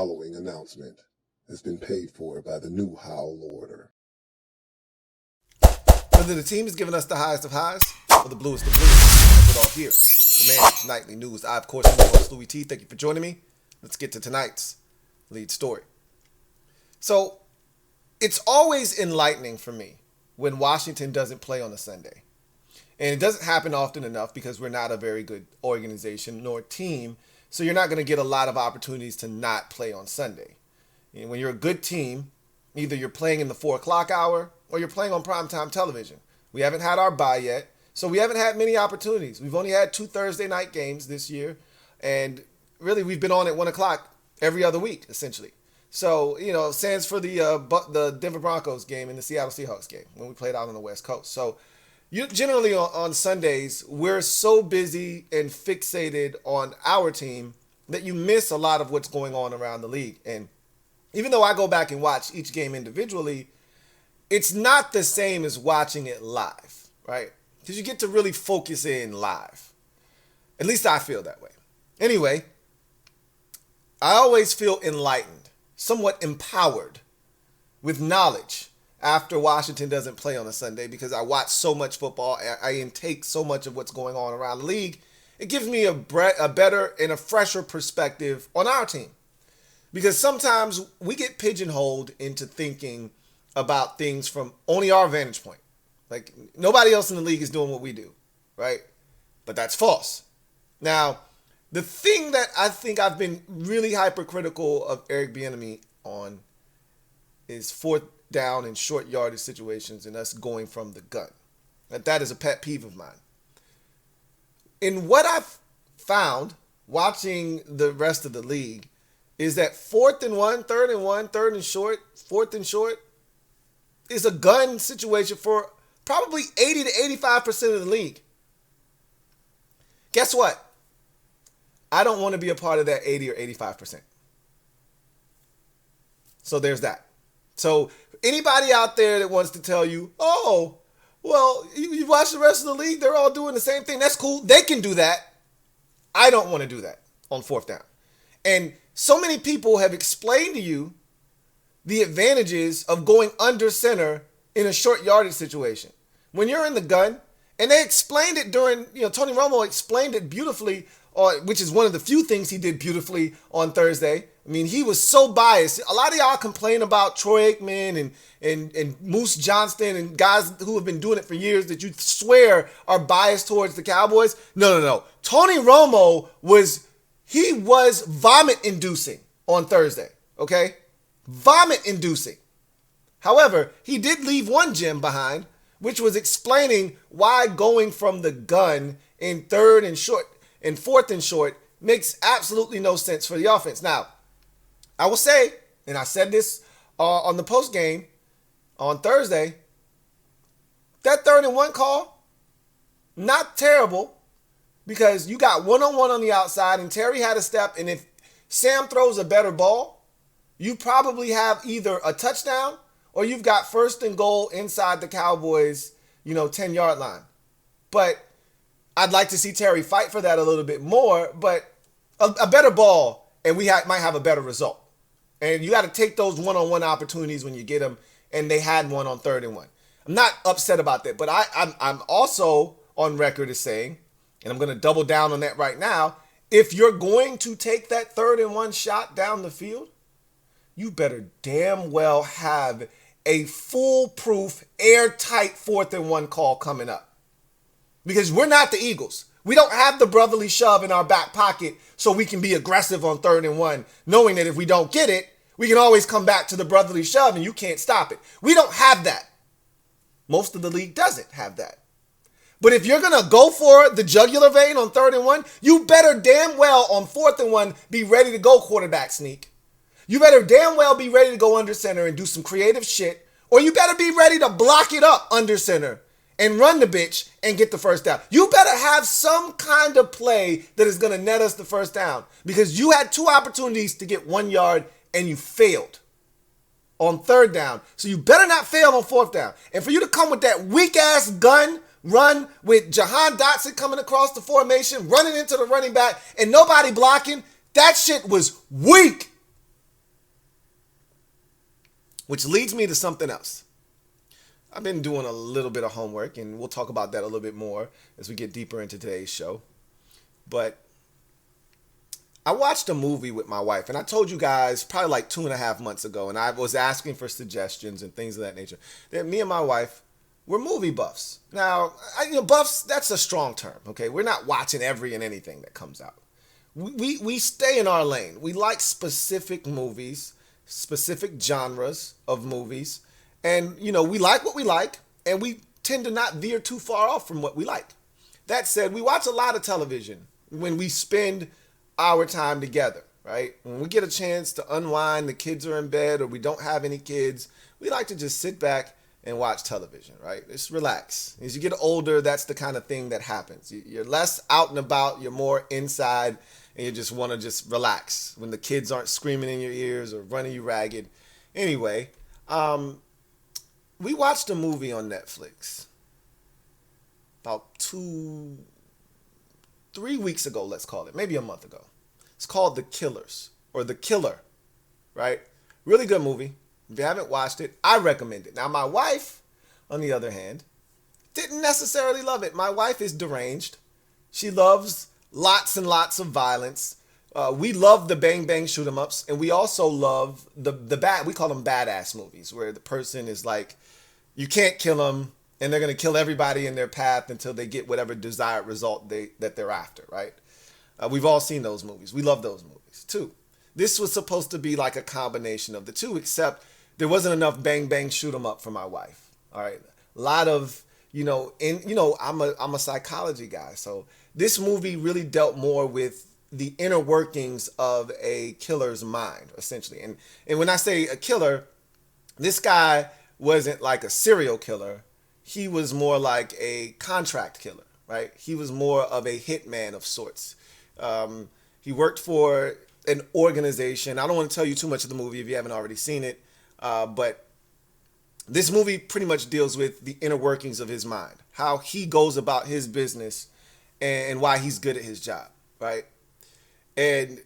following announcement has been paid for by the new Howl Order. Whether the team is giving us the highest of highs or the bluest of blues, that's it all here. Command Nightly News. I, of course, am your host, Louie T. Thank you for joining me. Let's get to tonight's lead story. So, it's always enlightening for me when Washington doesn't play on a Sunday. And it doesn't happen often enough because we're not a very good organization nor team. So you're not going to get a lot of opportunities to not play on Sunday. And when you're a good team, either you're playing in the 4 o'clock hour or you're playing on primetime television. We haven't had our bye yet, so we haven't had many opportunities. We've only had 2 Thursday night games this year. And really, we've been on at 1 o'clock every other week, essentially. So, sans for the Denver Broncos game and the Seattle Seahawks game when we played out on the West Coast. So, generally on Sundays, we're so busy and fixated on our team that you miss a lot of what's going on around the league. And even though I go back and watch each game individually, it's not the same as watching it live, right? Because you get to really focus in live. At least I feel that way. Anyway, I always feel enlightened, somewhat empowered with knowledge after Washington doesn't play on a Sunday because I watch so much football. I intake so much of what's going on around the league. It gives me a better and a fresher perspective on our team. Because sometimes we get pigeonholed into thinking about things from only our vantage point. Like, nobody else in the league is doing what we do, right? But that's false. Now, the thing that I think I've been really hypercritical of Eric Bieniemy on is 4th down and short yardage situations and us going from the gun. That is a pet peeve of mine. And what I've found watching the rest of the league is that 4th and 1, 3rd and 1, 3rd and short, 4th and short is a gun situation for probably 80 to 85% of the league. Guess what? I don't want to be a part of that 80 or 85%. So there's that. So anybody out there that wants to tell you, oh, well, you watch the rest of the league, they're all doing the same thing. That's cool. They can do that. I don't want to do that on 4th down. And so many people have explained to you the advantages of going under center in a short yardage situation. When you're in the gun, and they explained it during, Tony Romo explained it beautifully, which is one of the few things he did beautifully on Thursday. I mean, he was so biased. A lot of y'all complain about Troy Aikman and Moose Johnston and guys who have been doing it for years that you swear are biased towards the Cowboys. No. Tony Romo was vomit-inducing on Thursday, okay? Vomit-inducing. However, he did leave one gem behind, which was explaining why going from the gun in 3rd and short and 4th and short makes absolutely no sense for the offense. Now, I will say, and I said this on the post game on Thursday, that 3rd and 1 call, not terrible, because you got one-on-one on the outside and Terry had a step, and if Sam throws a better ball, you probably have either a touchdown or you've got 1st and goal inside the Cowboys, 10-yard line. But I'd like to see Terry fight for that a little bit more, but a better ball, and we might have a better result. And you got to take those one-on-one opportunities when you get them, and they had one on 3rd and 1. I'm not upset about that, but I'm also on record as saying, and I'm going to double down on that right now, if you're going to take that 3rd and 1 shot down the field, you better damn well have a foolproof, airtight 4th and 1 call coming up. Because we're not the Eagles. We don't have the brotherly shove in our back pocket so we can be aggressive on 3rd and 1, knowing that if we don't get it, we can always come back to the brotherly shove and you can't stop it. We don't have that. Most of the league doesn't have that. But if you're going to go for the jugular vein on 3rd and 1, you better damn well on 4th and 1 be ready to go quarterback sneak. You better damn well be ready to go under center and do some creative shit, or you better be ready to block it up under center and run the bitch and get the 1st down. You better have some kind of play that is going to net us the 1st down, because you had 2 opportunities to get 1 yard and you failed on 3rd down. So you better not fail on 4th down. And for you to come with that weak-ass gun run with Jahan Dotson coming across the formation, running into the running back, and nobody blocking, that shit was weak. which leads me to something else. I've been doing a little bit of homework, and we'll talk about that a little bit more as we get deeper into today's show. But I watched a movie with my wife, and I told you guys probably like 2.5 months ago, and I was asking for suggestions and things of that nature, that me and my wife, we're movie buffs. Now, buffs, that's a strong term, okay? We're not watching every and anything that comes out. We stay in our lane. We like specific movies, specific genres of movies. And, we like what we like, and we tend to not veer too far off from what we like. That said, we watch a lot of television when we spend our time together, right? When we get a chance to unwind, the kids are in bed, or we don't have any kids, we like to just sit back and watch television, right? Just relax. As you get older, that's the kind of thing that happens. You're less out and about, you're more inside, and you just want to just relax when the kids aren't screaming in your ears or running you ragged. Anyway, we watched a movie on Netflix about 3 weeks ago, let's call it, maybe a month ago. It's called The Killers, or The Killer, right? Really good movie. If you haven't watched it, I recommend it. Now, my wife, on the other hand, didn't necessarily love it. My wife is deranged. She loves lots and lots of violence. We love the bang bang shoot 'em ups, and we also love the we call them badass movies, where the person is like, you can't kill them, and they're gonna kill everybody in their path until they get whatever desired result that they're after, right? We've all seen those movies. We love those movies too. This was supposed to be like a combination of the two, except there wasn't enough bang bang shoot 'em up for my wife. All right, a lot of I'm a psychology guy, so this movie really dealt more with the inner workings of a killer's mind, essentially. And when I say a killer, this guy wasn't like a serial killer. He was more like a contract killer, right? He was more of a hitman of sorts. He worked for an organization. I don't want to tell you too much of the movie if you haven't already seen it, but this movie pretty much deals with the inner workings of his mind, how he goes about his business, and why he's good at his job, right? And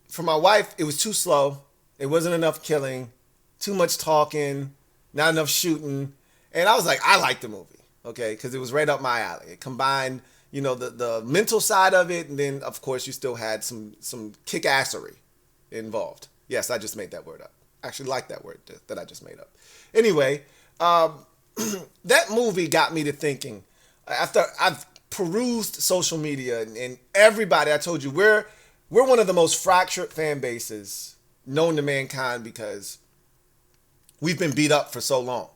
for my wife, it was too slow. It wasn't enough killing, too much talking, not enough shooting. And I was like, I like the movie, okay? Because it was right up my alley. It combined, the mental side of it, and then, of course, you still had some kick-assery involved. Yes, I just made that word up. I actually like that word that I just made up. Anyway, that movie got me to thinking. After I've perused social media, and everybody, I told you, we're one of the most fractured fan bases known to mankind because we've been beat up for so long.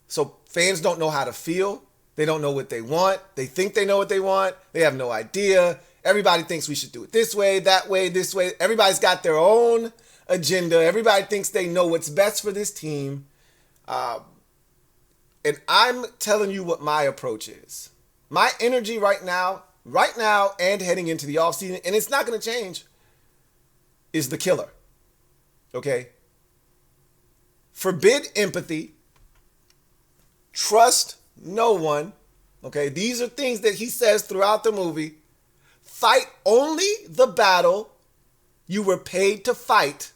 So fans don't know how to feel. They don't know what they want. They think they know what they want. They have no idea. Everybody thinks we should do it this way, that way, this way. Everybody's got their own agenda. Everybody thinks they know what's best for this team. And I'm telling you what my approach is. My energy right now and heading into the offseason, and it's not going to change, is the killer. Okay? Forbid empathy. Trust no one. Okay? These are things that he says throughout the movie. Fight only the battle you were paid to fight.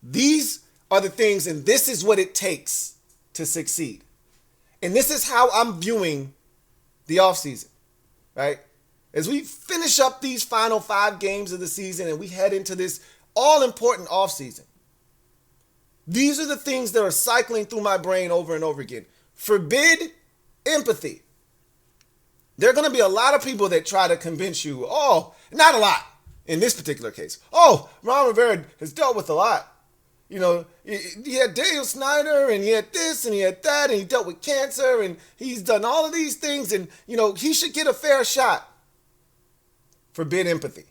These are the things, and this is what it takes to succeed. And this is how I'm viewing the offseason, right? As we finish up these final 5 games of the season and we head into this all-important offseason, these are the things that are cycling through my brain over and over again. Forbid empathy. There are going to be a lot of people that try to convince you, not a lot in this particular case. Ron Rivera has dealt with a lot. He had Daniel Snyder, and he had this, and he had that, and he dealt with cancer, and he's done all of these things, and, he should get a fair shot. Forbid empathy.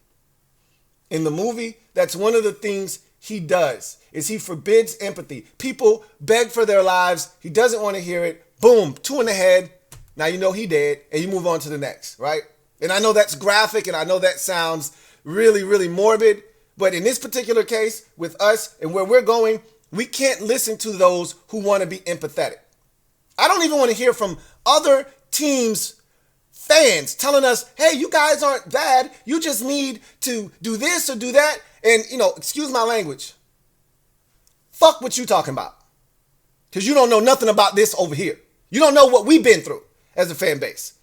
In the movie, that's one of the things he does, is he forbids empathy. People beg for their lives. He doesn't want to hear it. Boom, 2 in the head. Now you know he dead, and you move on to the next, right? And I know that's graphic, and I know that sounds really, really morbid, but in this particular case, with us and where we're going, we can't listen to those who want to be empathetic. I don't even want to hear from other teams' fans telling us, hey, you guys aren't bad. You just need to do this or do that. And, excuse my language. fuck what you talking about. Because you don't know nothing about this over here. You don't know what we've been through as a fan base.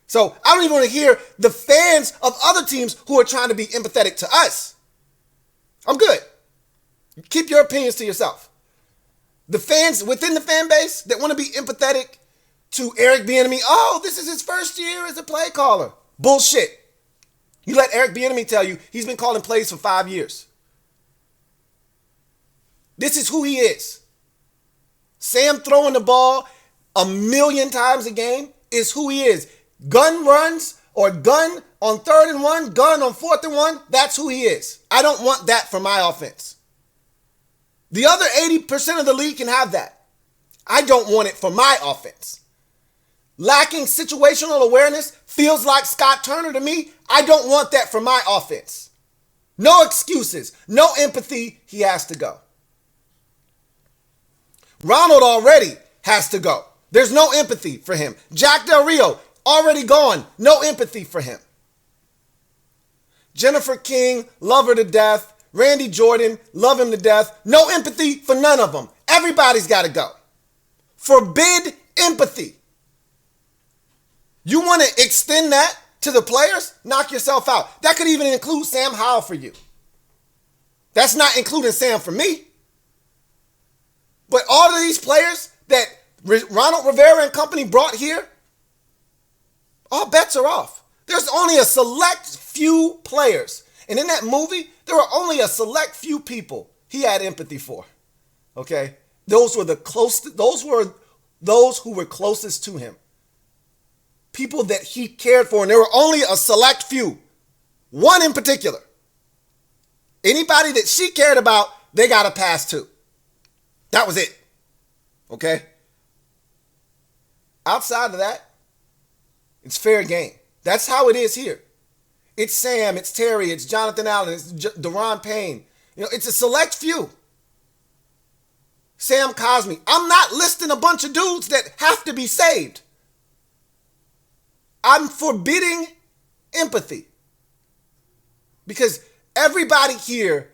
So I don't even want to hear the fans of other teams who are trying to be empathetic to us. I'm good. Keep your opinions to yourself. The fans within the fan base that want to be empathetic to Eric Bieniemy, oh, this is his first year as a play caller. Bullshit. You let Eric Bieniemy tell you he's been calling plays for 5 years. This is who he is. Sam throwing the ball 1,000,000 times a game is who he is. Gun runs or gun on 3rd and 1, gun on 4th and 1, that's who he is. I don't want that for my offense. The other 80% of the league can have that. I don't want it for my offense. Lacking situational awareness feels like Scott Turner to me. I don't want that for my offense. No excuses, no empathy. He has to go. Ronald already has to go. There's no empathy for him. Jack Del Rio, already gone. No empathy for him. Jennifer King, love her to death. Randy Jordan, love him to death. No empathy for none of them. Everybody's got to go. Forbid empathy. You want to extend that to the players? Knock yourself out. That could even include Sam Howell for you. That's not including Sam for me. But all of these players that Ronald Rivera and company brought here, all bets are off. There's only a select few players. And in that movie, there were only a select few people he had empathy for. Okay? Those were the closest, those who were closest to him. People that he cared for, and there were only a select few. One in particular. Anybody that she cared about, they got a pass to. That was it. Okay? Outside of that, it's fair game. That's how it is here. It's Sam, it's Terry, it's Jonathan Allen, it's Deron Payne. You know, it's a select few. Sam Cosmi. I'm not listing a bunch of dudes that have to be saved. I'm forbidding empathy. Because everybody here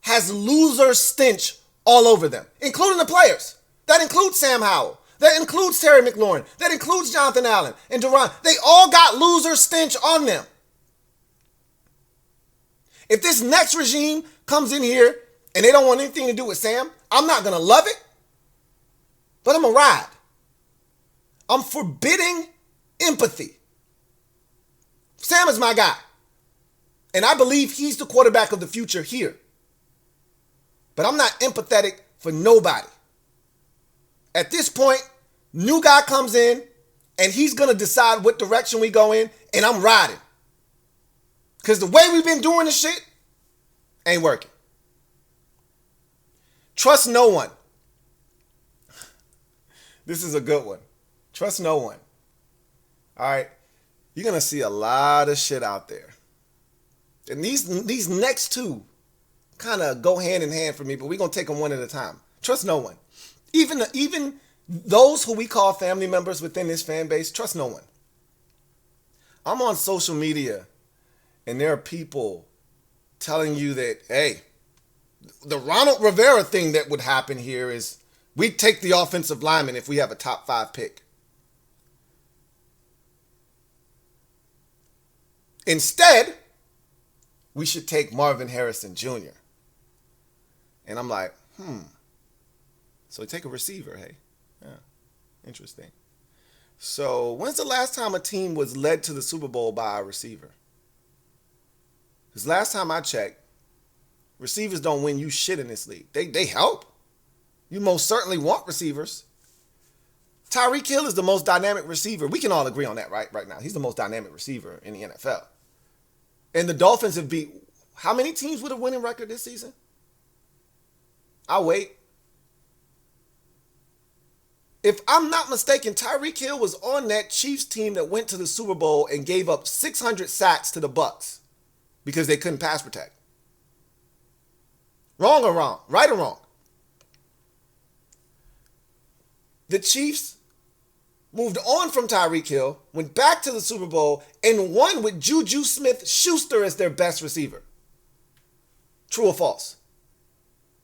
has loser stench all over them, including the players. That includes Sam Howell. That includes Terry McLaurin. That includes Jonathan Allen and Deron. They all got loser stench on them. If this next regime comes in here and they don't want anything to do with Sam, I'm not going to love it, but I'm going to ride. I'm forbidding empathy. Sam is my guy, and I believe he's the quarterback of the future here. But I'm not empathetic for nobody. At this point, new guy comes in, and he's going to decide what direction we go in, and I'm riding. Because the way we've been doing this shit ain't working. Trust no one. This is a good one. Trust no one. All right? You're going to see a lot of shit out there. And these next two kind of go hand in hand for me, but we're going to take them one at a time. Trust no one. Even those who we call family members within this fan base, trust no one. I'm on social media, and there are people telling you that, hey, the Ronald Rivera thing that would happen here is we'd take the offensive lineman if we have a top 5 pick. Instead, we should take Marvin Harrison Jr. And I'm like, So take a receiver, hey? Yeah, interesting. So when's the last time a team was led to the Super Bowl by a receiver? Because last time I checked, receivers don't win you shit in this league. They help. You most certainly want receivers. Tyreek Hill is the most dynamic receiver. We can all agree on that right now. He's the most dynamic receiver in the NFL. And the Dolphins have beat, how many teams with a winning record this season? I'll wait. If I'm not mistaken, Tyreek Hill was on that Chiefs team that went to the Super Bowl and gave up 600 sacks to the Bucs because they couldn't pass protect. Wrong or wrong? Right or wrong? The Chiefs moved on from Tyreek Hill, went back to the Super Bowl, and won with Juju Smith-Schuster as their best receiver. True or false?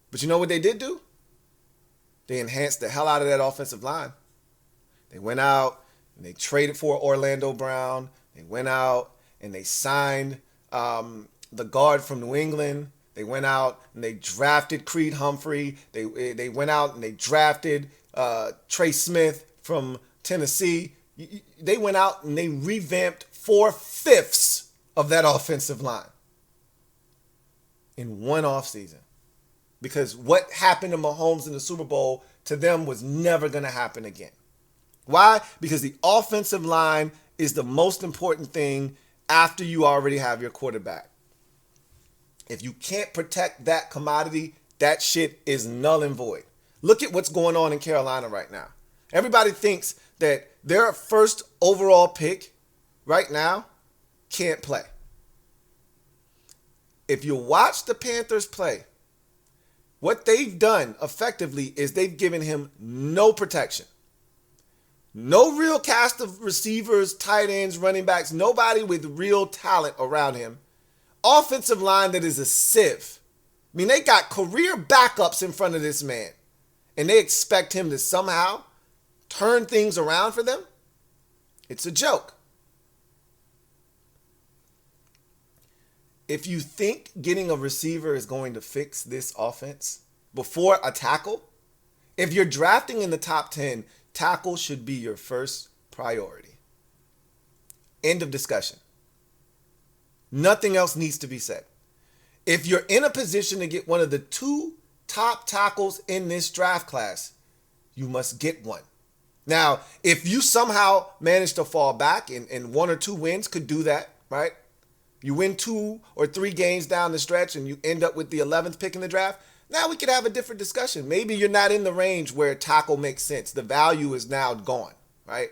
But you know what they did do? They enhanced the hell out of that offensive line. They went out and they traded for Orlando Brown. They went out and they signed the guard from New England. They went out and they drafted Creed Humphrey. They went out and they drafted Trey Smith from Tennessee. They went out and they revamped 4/5 of that offensive line in one offseason. Because what happened to Mahomes in the Super Bowl to them was never going to happen again. Why? Because the offensive line is the most important thing after you already have your quarterback. If you can't protect that commodity, that shit is null and void. Look at what's going on in Carolina right now. Everybody thinks that their first overall pick right now can't play. If you watch the Panthers play, what they've done effectively is they've given him no protection. No real cast of receivers, tight ends, running backs, nobody with real talent around him. Offensive line that is a sieve. I mean, they got career backups in front of this man, and they expect him to somehow turn things around for them? It's a joke. If you think getting a receiver is going to fix this offense before a tackle, if you're drafting in the top 10, tackle should be your first priority. End of discussion. Nothing else needs to be said. If you're in a position to get one of the 2 top tackles in this draft class, you must get one. Now, if you somehow manage to fall back and 1 or 2 wins could do that, right? You win 2 or 3 games down the stretch and you end up with the 11th pick in the draft. Now we could have a different discussion. Maybe you're not in the range where tackle makes sense. The value is now gone, right?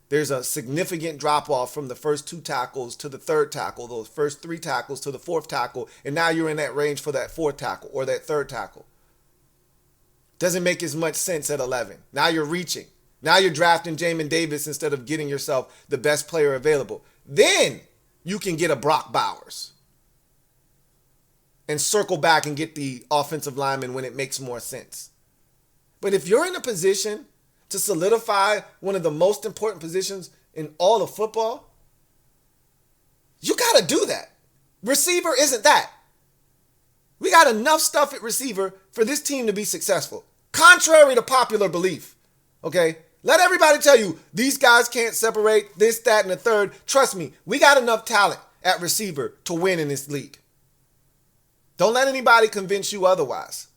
There's a significant drop off from the first 2 tackles to the 3rd tackle, those first 3 tackles to the 4th tackle, and now you're in that range for that 4th tackle or that 3rd tackle. Doesn't make as much sense at 11. Now you're reaching. Now you're drafting Jamin Davis instead of getting yourself the best player available. Then you can get a Brock Bowers and circle back and get the offensive lineman when it makes more sense. But if you're in a position to solidify one of the most important positions in all of football, you got to do that. Receiver isn't that. We got enough stuff at receiver for this team to be successful, contrary to popular belief. Okay? Let everybody tell you these guys can't separate this, that, and the third. Trust me, we got enough talent at receiver to win in this league. Don't let anybody convince you otherwise.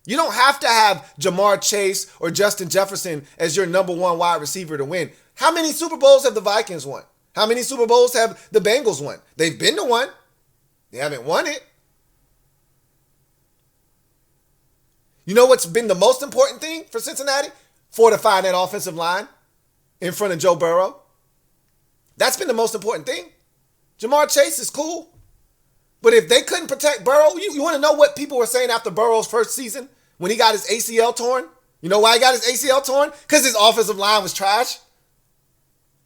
You don't have to have Jamar Chase or Justin Jefferson as your number 1 wide receiver to win. How many Super Bowls have the Vikings won? How many Super Bowls have the Bengals won? They've been to one. They haven't won it. You know what's been the most important thing for Cincinnati? Fortifying that offensive line in front of Joe Burrow. That's been the most important thing. Jamar Chase is cool. But if they couldn't protect Burrow, you want to know what people were saying after Burrow's first season when he got his ACL torn? You know why he got his ACL torn? Because his offensive line was trash.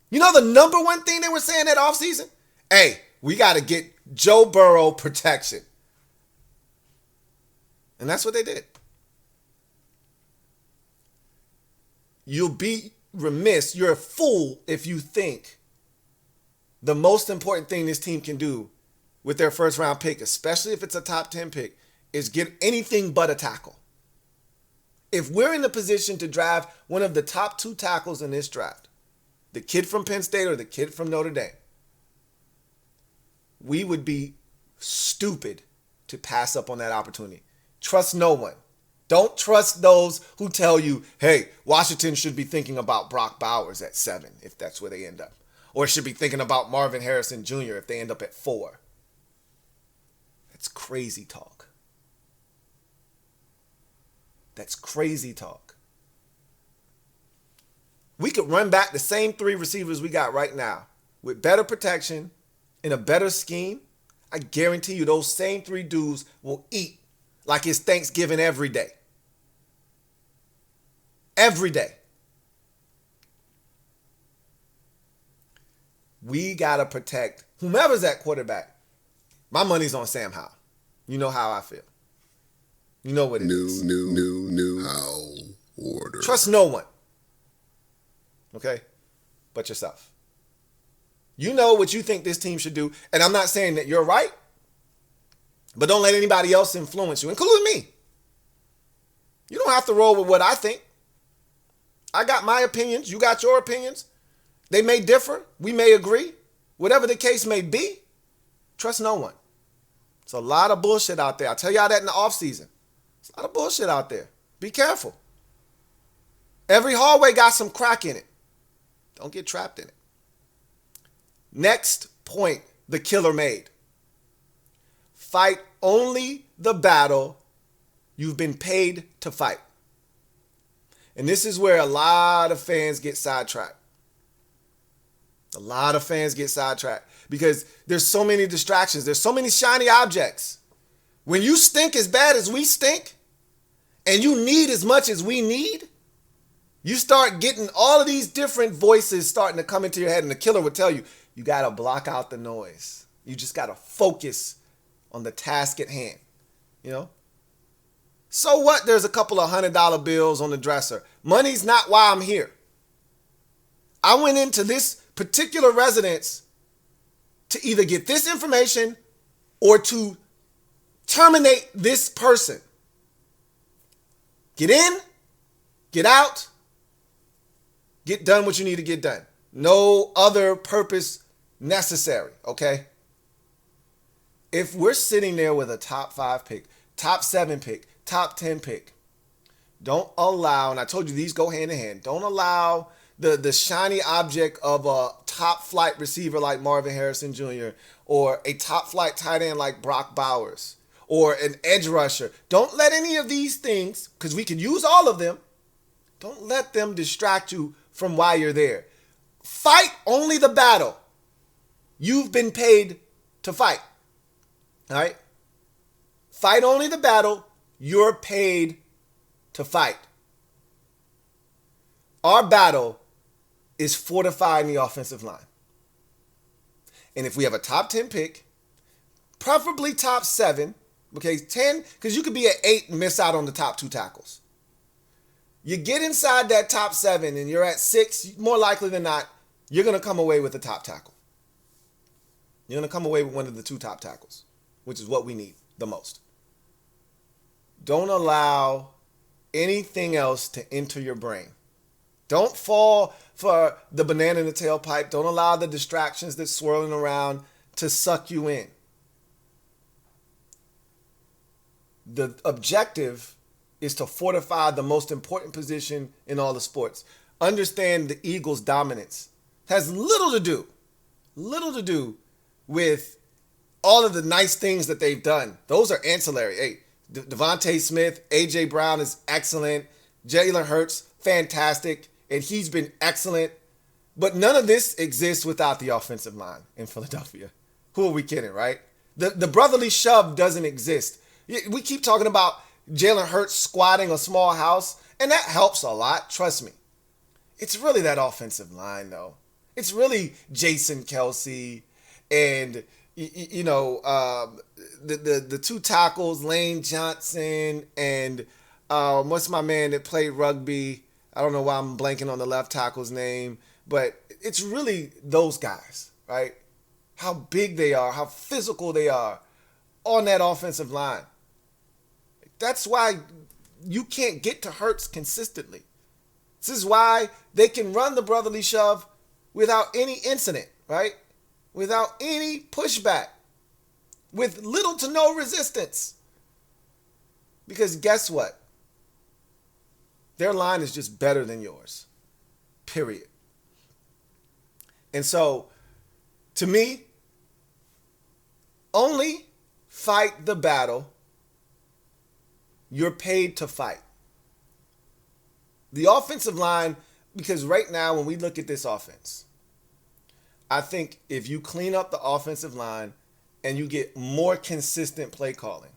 You know the number 1 thing they were saying that offseason? Hey, we got to get Joe Burrow protection. And that's what they did. You'll be remiss, you're a fool if you think the most important thing this team can do with their first round pick, especially if it's a top 10 pick, is get anything but a tackle. If we're in the position to draft one of the top 2 tackles in this draft, the kid from Penn State or the kid from Notre Dame, we would be stupid to pass up on that opportunity. Trust no one. Don't trust those who tell you, hey, Washington should be thinking about Brock Bowers at 7 if that's where they end up. Or should be thinking about Marvin Harrison Jr. if they end up at 4. That's crazy talk. That's crazy talk. We could run back the same 3 receivers we got right now with better protection in a better scheme. I guarantee you those same 3 dudes will eat like it's Thanksgiving every day. Every day. We got to protect whomever's at quarterback. My money's on Sam Howell. You know how I feel. You know what it is. New. How? Order. Trust no one. Okay? But yourself. You know what you think this team should do. And I'm not saying that you're right. But don't let anybody else influence you, including me. You don't have to roll with what I think. I got my opinions. You got your opinions. They may differ. We may agree. Whatever the case may be, trust no one. It's a lot of bullshit out there. I tell y'all that in the offseason. It's a lot of bullshit out there. Be careful. Every hallway got some crack in it. Don't get trapped in it. Next point the killer made. Fight only the battle you've been paid to fight. And this is where a lot of fans get sidetracked. A lot of fans get sidetracked because there's so many distractions. There's so many shiny objects. When you stink as bad as we stink and you need as much as we need, you start getting all of these different voices starting to come into your head, and the killer would tell you, you got to block out the noise. You just got to focus on the task at hand, you know? So what? There's a couple of $100 bills on the dresser. Money's not why I'm here. I went into this particular residence to either get this information or to terminate this person. Get in, get out, get done what you need to get done. No other purpose necessary, okay? If we're sitting there with a top 5 pick, top 7 pick, top 10 pick, don't allow, and I told you these go hand in hand, don't allow the shiny object of a top flight receiver like Marvin Harrison Jr. or a top flight tight end like Brock Bowers or an edge rusher. Don't let any of these things, because we can use all of them, don't let them distract you from why you're there. Fight only the battle you've been paid to fight. All right? Fight only the battle you're paid to fight. Our battle is fortifying the offensive line. And if we have a top 10 pick, preferably top 7, okay, 10, because you could be at 8 and miss out on the top 2 tackles. You get inside that top 7 and you're at 6, more likely than not, you're going to come away with a top tackle. You're going to come away with one of the 2 top tackles, which is what we need the most. Don't allow anything else to enter your brain. Don't fall for the banana in the tailpipe. Don't allow the distractions that's swirling around to suck you in. The objective is to fortify the most important position in all the sports. Understand the Eagles' dominance has little to do with all of the nice things that they've done. Those are ancillary. Hey, Devontae Smith, A.J. Brown is excellent. Jalen Hurts, fantastic. And he's been excellent. But none of this exists without the offensive line in Philadelphia. Who are we kidding, right? The brotherly shove doesn't exist. We keep talking about Jalen Hurts squatting a small house, and that helps a lot, trust me. It's really that offensive line, though. It's really Jason Kelsey and, the 2 tackles, Lane Johnson and what's my man that played rugby? I don't know why I'm blanking on the left tackle's name, but it's really those guys, right? How big they are, how physical they are on that offensive line. That's why you can't get to Hurts consistently. This is why they can run the brotherly shove without any incident, right? Without any pushback. With little to no resistance. Because guess what? Their line is just better than yours. Period. And so, to me, only fight the battle you're paid to fight. The offensive line, because right now when we look at this offense, I think if you clean up the offensive line and you get more consistent play calling,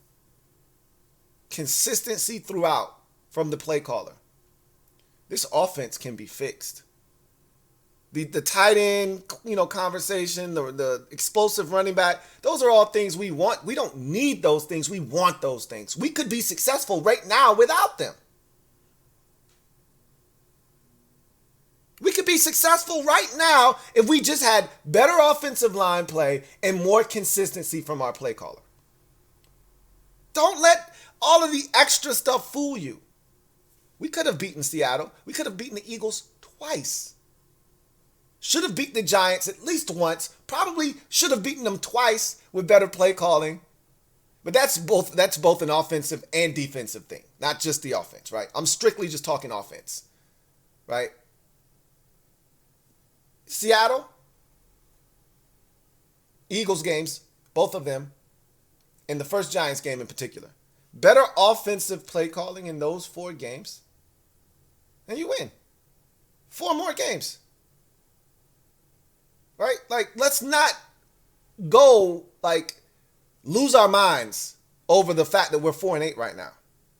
consistency throughout from the play caller, this offense can be fixed. The tight end, conversation, the explosive running back, those are all things we want. We don't need those things. We want those things. We could be successful right now without them. could be successful right now if we just had better offensive line play and more consistency from our play caller. Don't let all of the extra stuff fool you. We could have beaten Seattle. We could have beaten the Eagles twice. Should have beaten the Giants at least once. Probably should have beaten them twice with better play calling. But that's both an offensive and defensive thing, not just the offense, right? I'm strictly just talking offense, right? Seattle, Eagles games, both of them, and the first Giants game in particular. Better offensive play calling in those 4 games, and you win. 4 more games. Right? Like, let's not go, lose our minds over the fact that we're 4-8 right now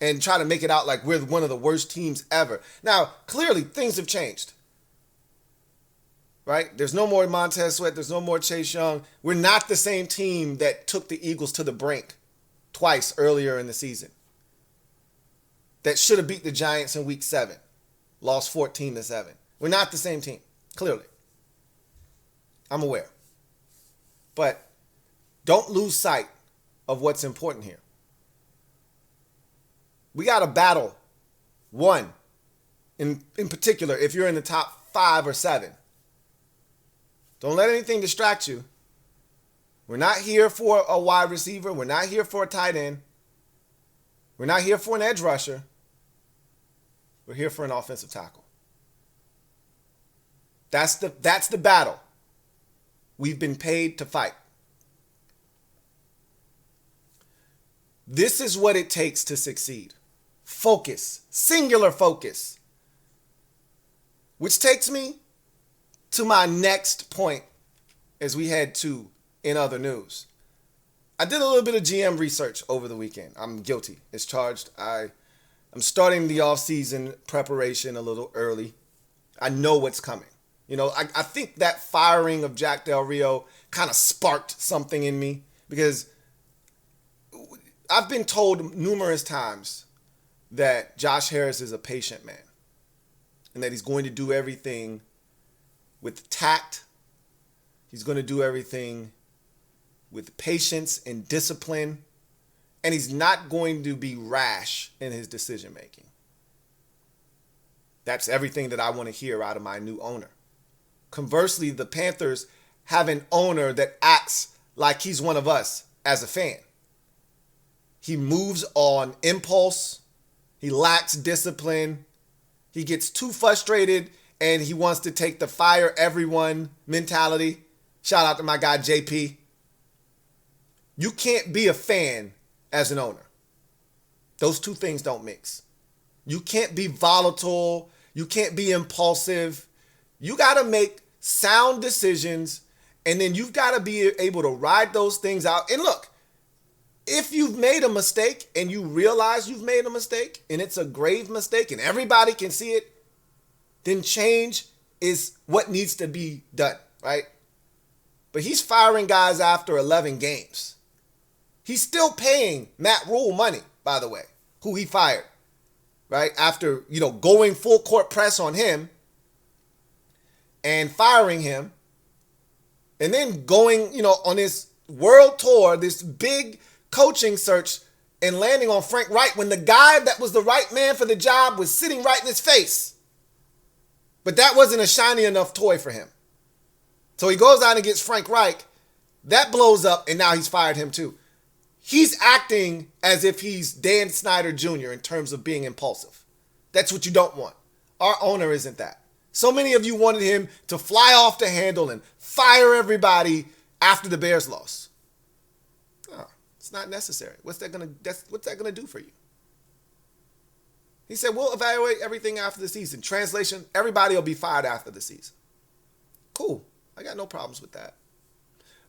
and try to make it out like we're one of the worst teams ever. Now, clearly, things have changed. Right? There's no more Montez Sweat. There's no more Chase Young. We're not the same team that took the Eagles to the brink twice earlier in the season. That should have beat the Giants in week 7. Lost 14-7. We're not the same team, clearly. I'm aware. But don't lose sight of what's important here. We got to battle one, in particular, if you're in the top 5 or 7. Don't let anything distract you. We're not here for a wide receiver. We're not here for a tight end. We're not here for an edge rusher. We're here for an offensive tackle. That's the battle we've been paid to fight. This is what it takes to succeed. Focus, singular focus. Which takes me to my next point as we head to in other news. I did a little bit of GM research over the weekend. I'm guilty as charged. I'm starting the offseason preparation a little early. I know what's coming. You know, I think that firing of Jack Del Rio kind of sparked something in me because I've been told numerous times that Josh Harris is a patient man and that he's going to do everything with tact. He's going to do everything with patience and discipline, and he's not going to be rash in his decision making. That's everything that I want to hear out of my new owner. Conversely, the Panthers have an owner that acts like he's one of us as a fan. He moves on impulse. He lacks discipline. He gets too frustrated and he wants to take the fire everyone mentality. Shout out to my guy JP. You can't be a fan as an owner. Those two things don't mix. You can't be volatile. You can't be impulsive. You got to make sound decisions, and then you've got to be able to ride those things out. And look, if you've made a mistake and you realize you've made a mistake and it's a grave mistake and everybody can see it, then change is what needs to be done, right? But he's firing guys after 11 games. He's still paying Matt Rule money, by the way, who he fired, right? After, going full court press on him and firing him and then going, on this world tour, this big coaching search and landing on Frank Reich when the guy that was the right man for the job was sitting right in his face. But that wasn't a shiny enough toy for him. So he goes out and gets Frank Reich. That blows up, and now he's fired him too. He's acting as if he's Dan Snyder Jr. in terms of being impulsive. That's what you don't want. Our owner isn't that. So many of you wanted him to fly off the handle and fire everybody after the Bears loss. Oh, it's not necessary. What's that gonna do for you? He said, we'll evaluate everything after the season. Translation, everybody will be fired after the season. Cool. I got no problems with that.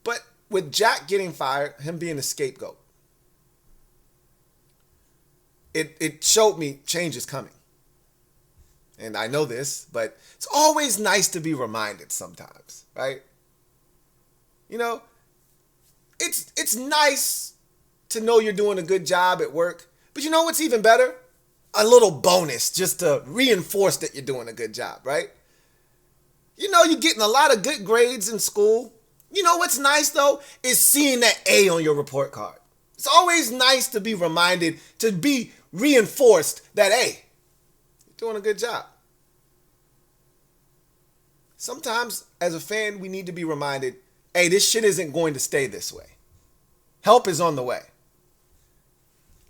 But with Jack getting fired, him being the scapegoat, it showed me change is coming. And I know this, but it's always nice to be reminded sometimes, right? It's nice to know you're doing a good job at work. But you know what's even better? A little bonus just to reinforce that you're doing a good job, right? You know, you're getting a lot of good grades in school. You know what's nice though is seeing that A on your report card. It's always nice to be reminded, to be reinforced that, hey, you're doing a good job. Sometimes as a fan, we need to be reminded, hey, this shit isn't going to stay this way. Help is on the way.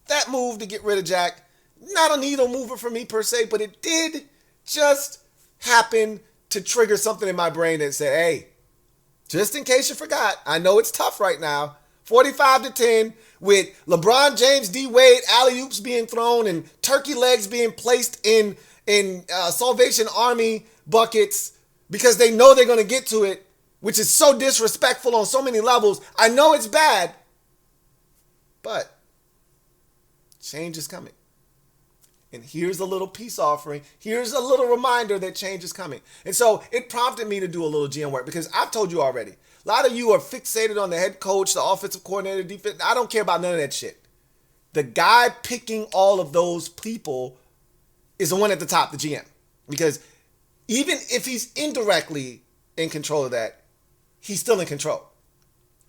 That move to get rid of Jack, not a needle mover for me per se, but it did just happen to trigger something in my brain that said, hey, just in case you forgot, I know it's tough right now. 45-10 with LeBron James, D Wade, alley-oops being thrown and turkey legs being placed in Salvation Army buckets because they know they're going to get to it, which is so disrespectful on so many levels. I know it's bad, but change is coming. And here's a little peace offering. Here's a little reminder that change is coming. And so it prompted me to do a little GM work because I've told you already. A lot of you are fixated on the head coach, the offensive coordinator, defense. I don't care about none of that shit. The guy picking all of those people is the one at the top, the GM. Because even if he's indirectly in control of that, he's still in control.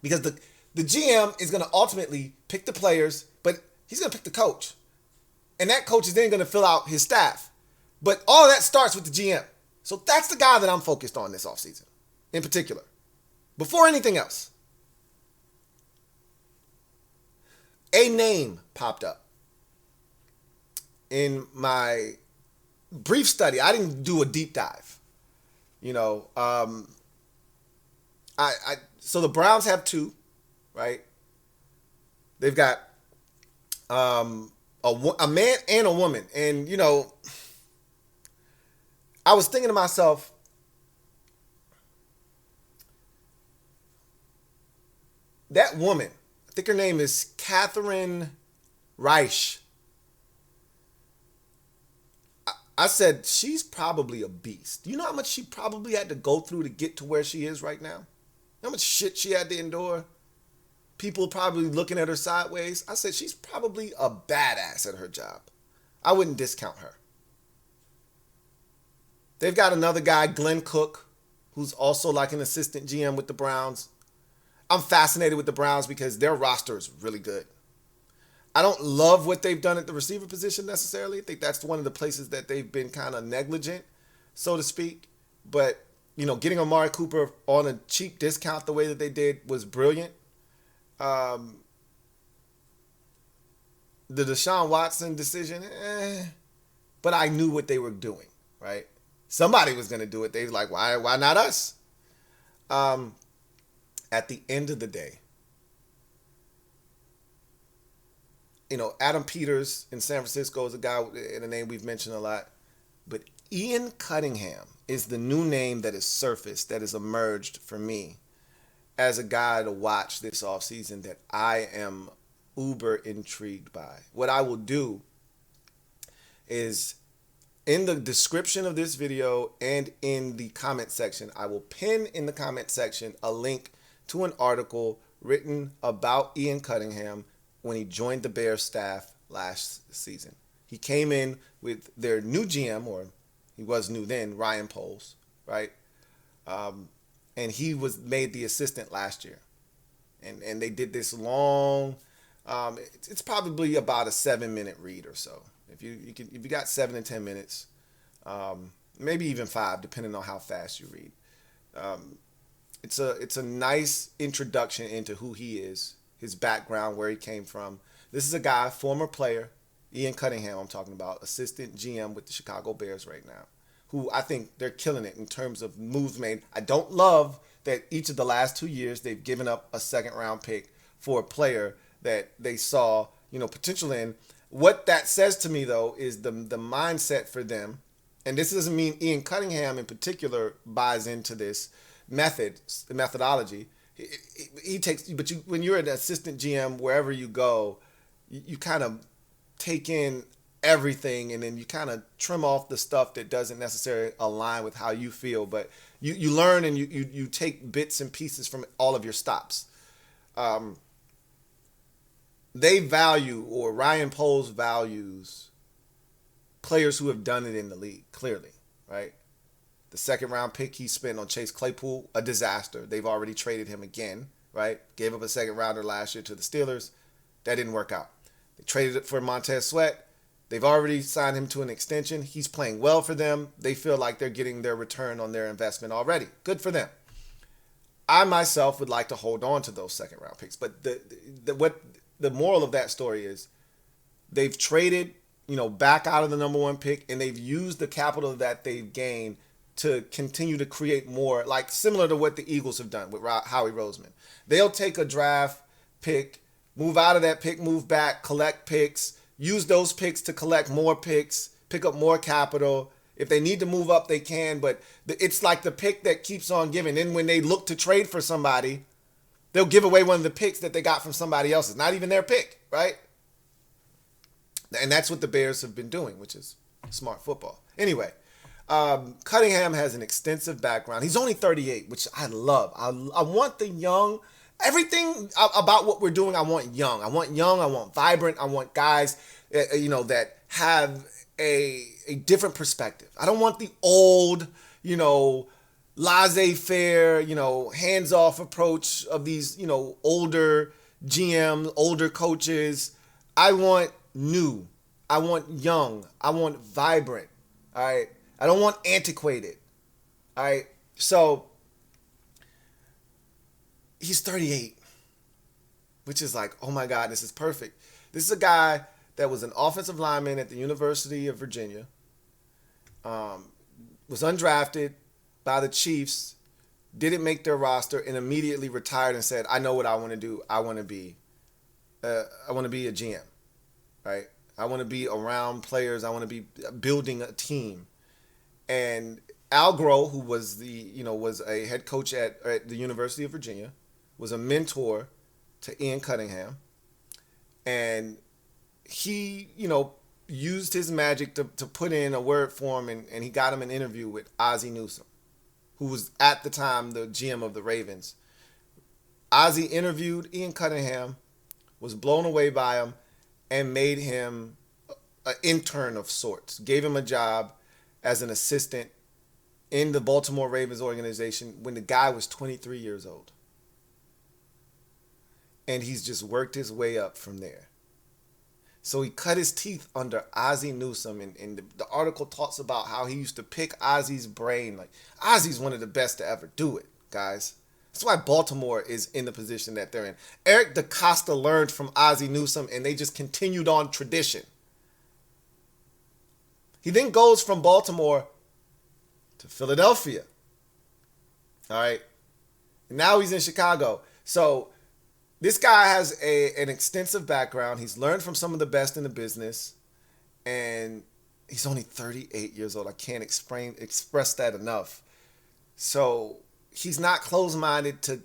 Because the GM is going to ultimately pick the players, but he's going to pick the coach. And that coach is then going to fill out his staff. But all of that starts with the GM. So that's the guy that I'm focused on this offseason in particular. Before anything else, a name popped up in my brief study. I didn't do a deep dive. You know, so the Browns have two, right? They've got a man and a woman. And, you know, I was thinking to myself, that woman, I think her name is Catherine Reich. I said, she's probably a beast. You know how much she probably had to go through to get to where she is right now? How much shit she had to endure? People probably looking at her sideways. I said, she's probably a badass at her job. I wouldn't discount her. They've got another guy, Glenn Cook, who's also like an assistant GM with the Browns. I'm fascinated with the Browns because their roster is really good. I don't love what they've done at the receiver position necessarily. I think that's one of the places that they've been kind of negligent, so to speak. But, you know, getting Amari Cooper on a cheap discount the way that they did was brilliant. The Deshaun Watson decision, but I knew what they were doing, right? Somebody was going to do it. They were like, why not us? At the end of the day, you know, Adam Peters in San Francisco is a guy in a name we've mentioned a lot. But Ian Cunningham is the new name that has surfaced, that has emerged for me as a guy to watch this offseason that I am uber intrigued by. What I will do is in the description of this video and in the comment section, I will pin in the comment section a link to an article written about Ian Cunningham when he joined the Bears staff last season. He came in with their new GM, or he was new then, Ryan Poles, right? And he was made the assistant last year. And they did this long, it's probably about a 7-minute read or so. If you got 7 to 10 minutes, maybe even 5, depending on how fast you read. It's a nice introduction into who he is, his background, where he came from. This is a guy, former player, Ian Cunningham I'm talking about, assistant GM with the Chicago Bears right now, who I think they're killing it in terms of moves made. I don't love that each of the last 2 years they've given up a second-round pick for a player that they saw, you know, potential in. What that says to me, though, is the mindset for them, and this doesn't mean Ian Cunningham in particular buys into this methodology. He takes, but when you're an assistant GM, wherever you go, you kind of take in everything, and then you kind of trim off the stuff that doesn't necessarily align with how you feel. But you learn and you take bits and pieces from all of your stops. They value, or Ryan Poles values, players who have done it in the league, clearly, right? The second round pick he spent on Chase Claypool, a disaster. They've already traded him again, right? Gave up a second rounder last year to the Steelers. That didn't work out. They traded it for Montez Sweat. They've already signed him to an extension. He's playing well for them. They feel like they're getting their return on their investment already. Good for them. I myself would like to hold on to those second round picks. But the moral of that story is they've traded, back out of the number one pick, and they've used the capital that they've gained to continue to create more, like similar to what the Eagles have done with Howie Roseman. They'll take a draft pick, move out of that pick, move back, collect picks, use those picks to collect more picks, pick up more capital. If they need to move up, they can, but it's like the pick that keeps on giving. Then when they look to trade for somebody, they'll give away one of the picks that they got from somebody else's, not even their pick, right? And that's what the Bears have been doing, which is smart football. Anyway, Cunningham has an extensive background. He's only 38, which I love. I want the young. Everything about what we're doing, I want young. I want vibrant. I want guys, that have a different perspective. I don't want the old, laissez-faire, hands-off approach of these, older GMs, older coaches. I want new. I want young. I want vibrant. All right. I don't want antiquated. All right. So he's 38, which is like, oh my God, this is perfect. This is a guy that was an offensive lineman at the University of Virginia, was undrafted by the Chiefs, didn't make their roster, and immediately retired and said, I know what I want to do. I want to be a GM, right? I want to be around players. I want to be building a team. And Al Groh, who was was a head coach at the University of Virginia, was a mentor to Ian Cunningham. And he, used his magic to put in a word for him, and he got him an interview with Ozzie Newsome, who was at the time the GM of the Ravens. Ozzie interviewed Ian Cunningham, was blown away by him, and made him an intern of sorts. Gave him a job as an assistant in the Baltimore Ravens organization when the guy was 23 years old. And he's just worked his way up from there. So he cut his teeth under Ozzie Newsome, and the article talks about how he used to pick Ozzie's brain. Like, Ozzie's one of the best to ever do it, guys. That's why Baltimore is in the position that they're in. Eric DeCosta learned from Ozzie Newsome, and they just continued on tradition. He then goes from Baltimore to Philadelphia. All right. And now he's in Chicago. So this guy has an extensive background. He's learned from some of the best in the business. And he's only 38 years old. I can't express that enough. So he's not closed-minded to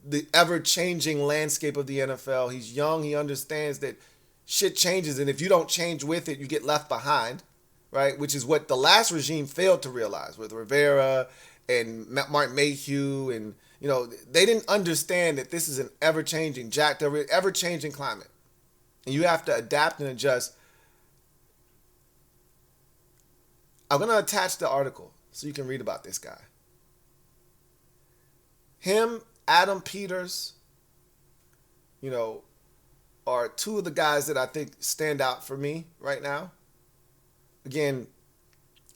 the ever-changing landscape of the NFL. He's young. He understands that shit changes. And if you don't change with it, you get left behind, right? Which is what the last regime failed to realize with Rivera and Mark Mayhew. And, they didn't understand that this is an ever-changing, ever-changing climate. And you have to adapt and adjust. I'm going to attach the article so you can read about this guy. Him, Adam Peters, are two of the guys that I think stand out for me right now. Again,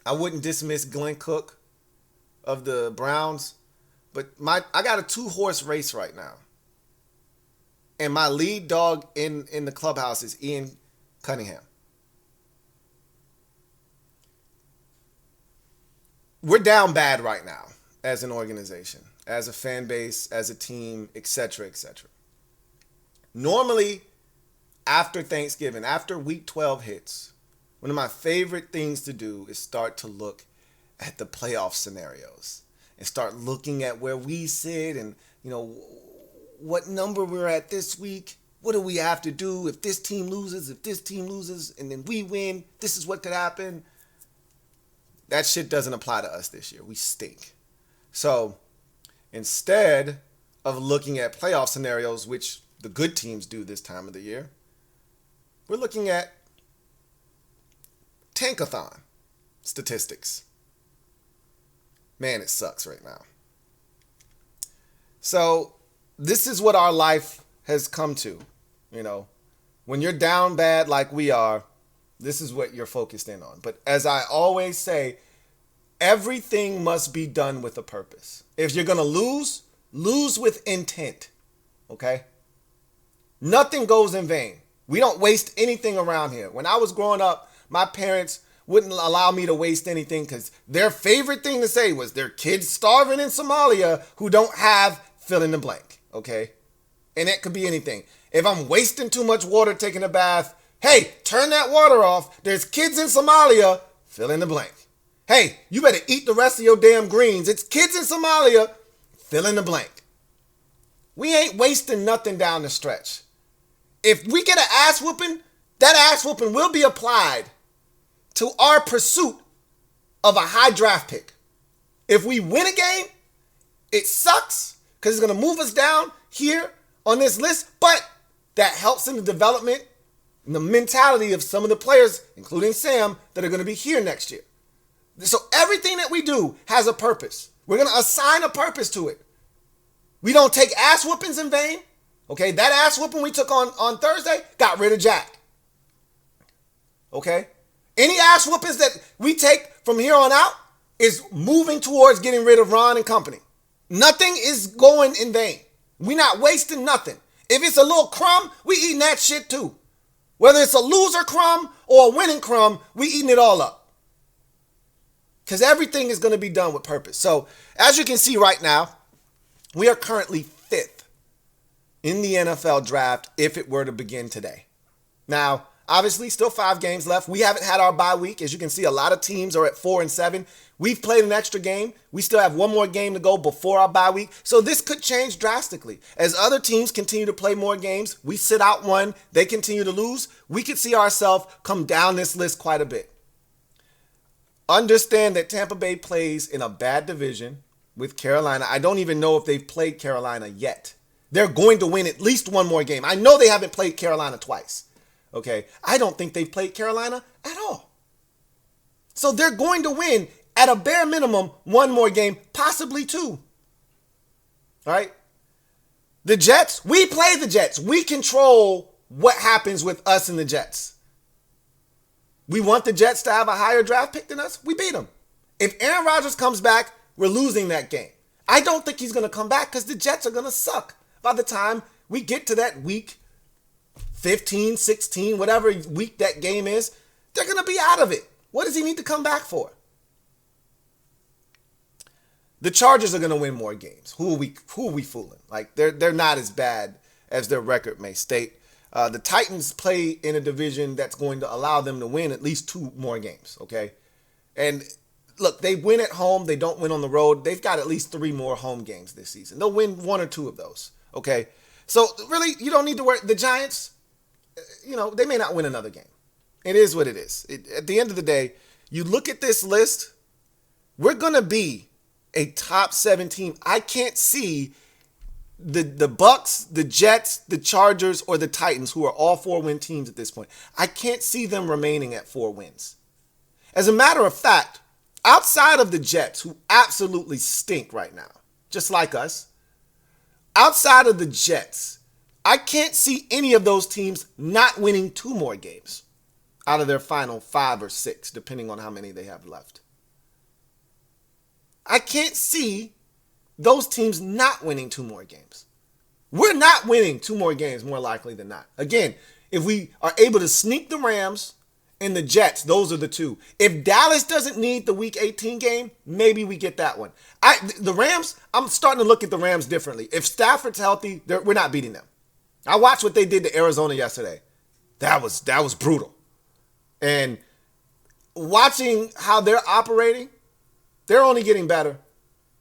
I wouldn't dismiss Glenn Cook of the Browns, but I got a 2-horse race right now. And my lead dog in the clubhouse is Ian Cunningham. We're down bad right now as an organization, as a fan base, as a team, etc., etc. Normally, after Thanksgiving, after week 12 hits, one of my favorite things to do is start to look at the playoff scenarios and start looking at where we sit and, what number we're at this week. What do we have to do if this team loses, and then we win? This is what could happen. That shit doesn't apply to us this year. We stink. So instead of looking at playoff scenarios, which the good teams do this time of the year, we're looking at TANKATHON statistics. Man, it sucks right now. So this is what our life has come to. You know, when you're down bad like we are, this is what you're focused in on. But as I always say, everything must be done with a purpose. If you're going to lose, lose with intent. Okay? Nothing goes in vain. We don't waste anything around here. When I was growing up, my parents wouldn't allow me to waste anything because their favorite thing to say was their kids starving in Somalia who don't have fill in the blank. Okay? And it could be anything. If I'm wasting too much water taking a bath, hey, turn that water off. There's kids in Somalia, fill in the blank. Hey, you better eat the rest of your damn greens. It's kids in Somalia, fill in the blank. We ain't wasting nothing down the stretch. If we get an ass whooping, that ass whooping will be applied to our pursuit of a high draft pick. If we win a game, it sucks because it's going to move us down here on this list, but that helps in the development and the mentality of some of the players, including Sam, that are going to be here next year. So everything that we do has a purpose. We're going to assign a purpose to it. We don't take ass whoopings in vain. Okay, that ass whooping we took on Thursday got rid of Jack. Okay? Any ass whoopings that we take from here on out is moving towards getting rid of Ron and company. Nothing is going in vain. We're not wasting nothing. If it's a little crumb, we eating that shit too. Whether it's a loser crumb or a winning crumb, we eating it all up. Because everything is going to be done with purpose. So, as you can see right now, we are currently 5th in the NFL draft if it were to begin today. Now, obviously, still 5 games left. We haven't had our bye week. As you can see, a lot of teams are at 4 and 7. We've played an extra game. We still have one more game to go before our bye week. So this could change drastically. As other teams continue to play more games, we sit out one, they continue to lose, we could see ourselves come down this list quite a bit. Understand that Tampa Bay plays in a bad division with Carolina. I don't even know if they've played Carolina yet. They're going to win at least one more game. I know they haven't played Carolina twice. Okay, I don't think they've played Carolina at all. So they're going to win at a bare minimum one more game, possibly 2. All right? The Jets, we play the Jets. We control what happens with us and the Jets. We want the Jets to have a higher draft pick than us. We beat them. If Aaron Rodgers comes back, we're losing that game. I don't think he's going to come back because the Jets are going to suck by the time we get to that week 15, 16, whatever week that game is. They're going to be out of it. What does he need to come back for? The Chargers are going to win more games. Who are we fooling? Like they're not as bad as their record may state. The Titans play in a division that's going to allow them to win at least 2 more games, okay? And look, they win at home. They don't win on the road. They've got at least 3 more home games this season. They'll win 1 or 2 of those, okay? So really, you don't need to worry. The Giants, they may not win another game. It is what it is. At the end of the day, you look at this list, we're going to be a top 7 team. I can't see the Bucks, the Jets, the Chargers, or the Titans, who are all 4-win teams at this point. I can't see them remaining at 4 wins. As a matter of fact, outside of the Jets, who absolutely stink right now, just like us, outside of the Jets, I can't see any of those teams not winning 2 more games out of their final 5 or 6, depending on how many they have left. I can't see those teams not winning 2 more games. We're not winning 2 more games more likely than not. Again, if we are able to sneak the Rams and the Jets, those are the 2. If Dallas doesn't need the Week 18 game, maybe we get that one. The Rams, I'm starting to look at the Rams differently. If Stafford's healthy, we're not beating them. I watched what they did to Arizona yesterday. That was brutal. And watching how they're operating, they're only getting better.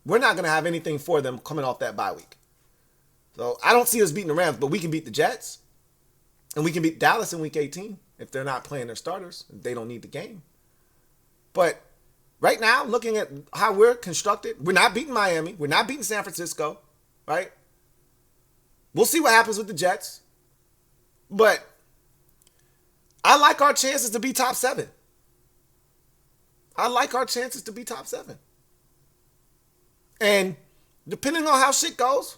We're not going to have anything for them coming off that bye week. So I don't see us beating the Rams, but we can beat the Jets. And we can beat Dallas in Week 18 if they're not playing their starters. They don't need the game. But right now, looking at how we're constructed, we're not beating Miami. We're not beating San Francisco, right? We'll see what happens with the Jets. But I like our chances to be top 7. I like our chances to be top 7. And depending on how shit goes,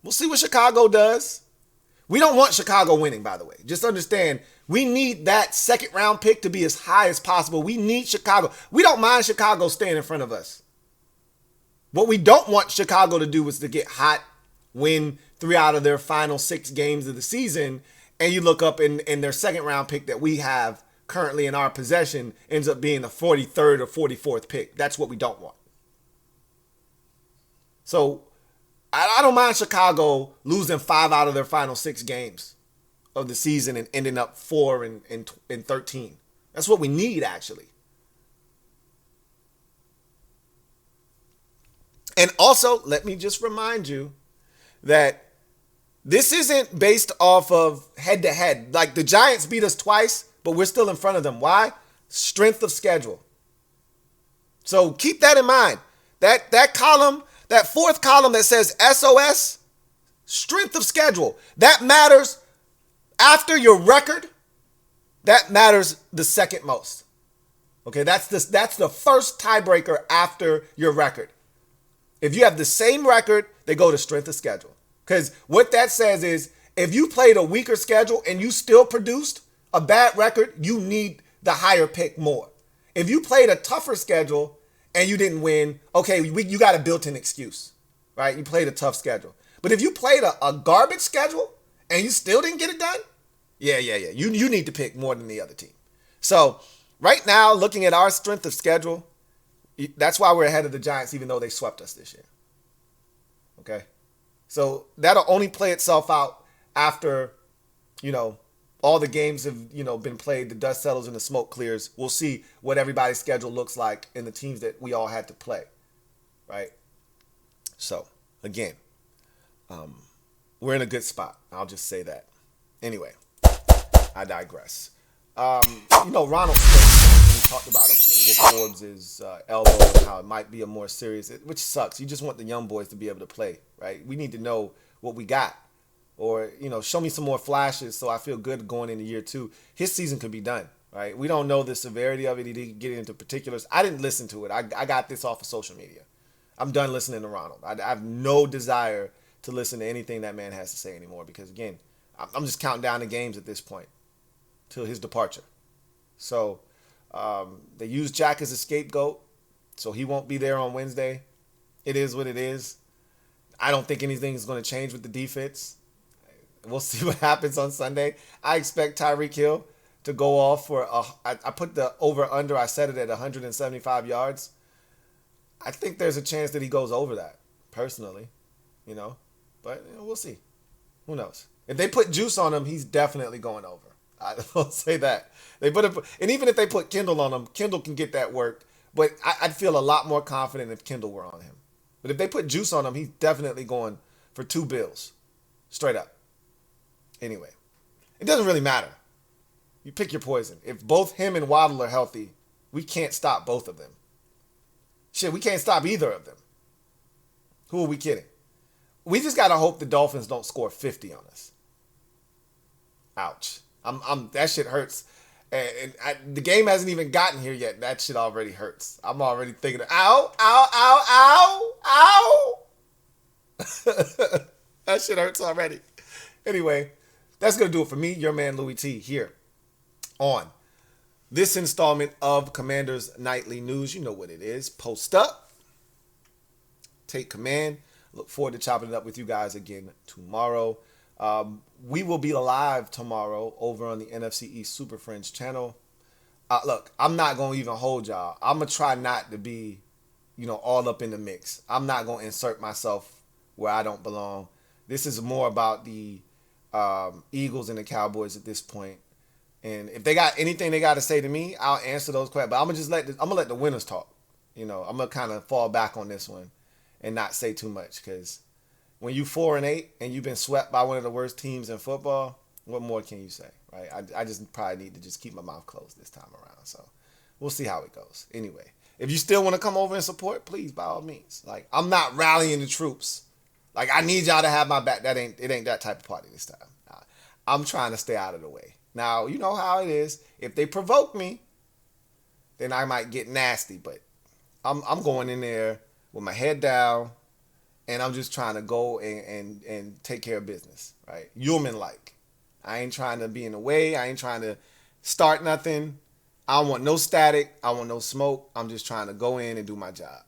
we'll see what Chicago does. We don't want Chicago winning, by the way. Just understand, we need that second round pick to be as high as possible. We need Chicago. We don't mind Chicago staying in front of us. What we don't want Chicago to do is to get hot, win 3 out of their final 6 games of the season, and you look up in their second round pick that we have currently in our possession ends up being the 43rd or 44th pick. That's what we don't want. So I don't mind Chicago losing 5 out of their final 6 games of the season and ending up 4 and 13. That's what we need, actually. And also, let me just remind you that this isn't based off of head-to-head. Like, the Giants beat us twice, but we're still in front of them. Why? Strength of schedule. So keep that in mind. That column, that fourth column that says SOS, strength of schedule, that matters after your record. That matters the second most. Okay, that's the first tiebreaker after your record. If you have the same record, they go to strength of schedule. Because what that says is, if you played a weaker schedule and you still produced a bad record, you need the higher pick more. If you played a tougher schedule and you didn't win, okay, you got a built-in excuse, right? You played a tough schedule. But if you played a garbage schedule and you still didn't get it done, yeah. You need to pick more than the other team. So right now, looking at our strength of schedule, that's why we're ahead of the Giants, even though they swept us this year. Okay? So that'll only play itself out after, all the games have, been played, the dust settles and the smoke clears. We'll see what everybody's schedule looks like in the teams that we all had to play. Right? So, again, we're in a good spot. I'll just say that. Anyway, I digress. Ronald talked about Emmanuel Forbes' elbow and how it might be a more serious, which sucks. You just want the young boys to be able to play, right? We need to know what we got, or show me some more flashes so I feel good going into year 2. His season could be done, right? We don't know the severity of it. He didn't get into particulars. I didn't listen to it. I got this off of social media. I'm done listening to Ronald. I have no desire to listen to anything that man has to say anymore because, again, I'm just counting down the games at this point till his departure. So they use Jack as a scapegoat, so he won't be there on Wednesday. It is what it is. I don't think anything is going to change with the defense. We'll see what happens on Sunday. I expect Tyreek Hill to go off for I put the over-under, I set it at 175 yards. I think there's a chance that he goes over that, personally, But we'll see. Who knows? If they put juice on him, he's definitely going over. I will say that. And even if they put Kendall on him, Kendall can get that work. But I'd feel a lot more confident if Kendall were on him. But if they put juice on him, he's definitely going for 2 bills. Straight up. Anyway, it doesn't really matter. You pick your poison. If both him and Waddle are healthy, we can't stop both of them. Shit, we can't stop either of them. Who are we kidding? We just got to hope the Dolphins don't score 50 on us. Ouch. That shit hurts. And the game hasn't even gotten here yet. That shit already hurts. I'm already thinking, ow, ow, ow, ow, ow. That shit hurts already. Anyway, that's going to do it for me, your man Louie T, here on this installment of Commander's Nightly News. You know what it is. Post up. Take command. Look forward to chopping it up with you guys again tomorrow. We will be live tomorrow over on the NFC East Super Friends channel. Look, I'm not going to even hold y'all. I'm going to try not to be, all up in the mix. I'm not going to insert myself where I don't belong. This is more about the Eagles and the Cowboys at this point. And if they got anything they got to say to me, I'll answer those questions. But I'm gonna let the winners talk. I'm gonna kind of fall back on this one and not say too much, because when you 4-8 and you've been swept by one of the worst teams in football, what more can you say, right? I just probably need to just keep my mouth closed this time around. So we'll see how it goes. Anyway, if you still want to come over and support, please, by all means. Like, I'm not rallying the troops. Like, I need y'all to have my back. It ain't that type of party this time. I'm trying to stay out of the way. Now, you know how it is. If they provoke me, then I might get nasty. But I'm going in there with my head down, and I'm just trying to go and take care of business, right? Human-like. I ain't trying to be in the way. I ain't trying to start nothing. I don't want no static. I want no smoke. I'm just trying to go in and do my job.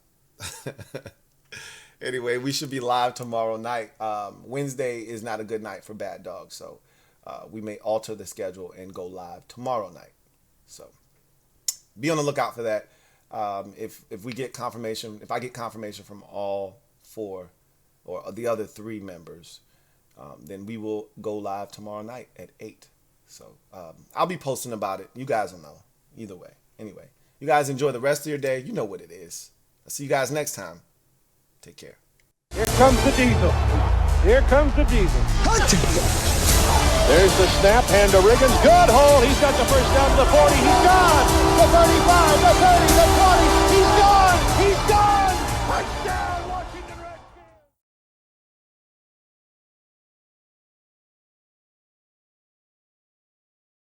Anyway, we should be live tomorrow night. Wednesday is not a good night for Bad Dog, so we may alter the schedule and go live tomorrow night. So be on the lookout for that. If we get confirmation, if I get confirmation from all 4 or the other 3 members, then we will go live tomorrow night at 8. So I'll be posting about it. You guys will know either way. Anyway, you guys enjoy the rest of your day. You know what it is. I'll see you guys next time. Take care. Here comes the Diesel. Here comes the Diesel. There's the snap, hand to Riggins. Good hold. He's got the first down to the 40. He's gone. The 35, the 30, the 20.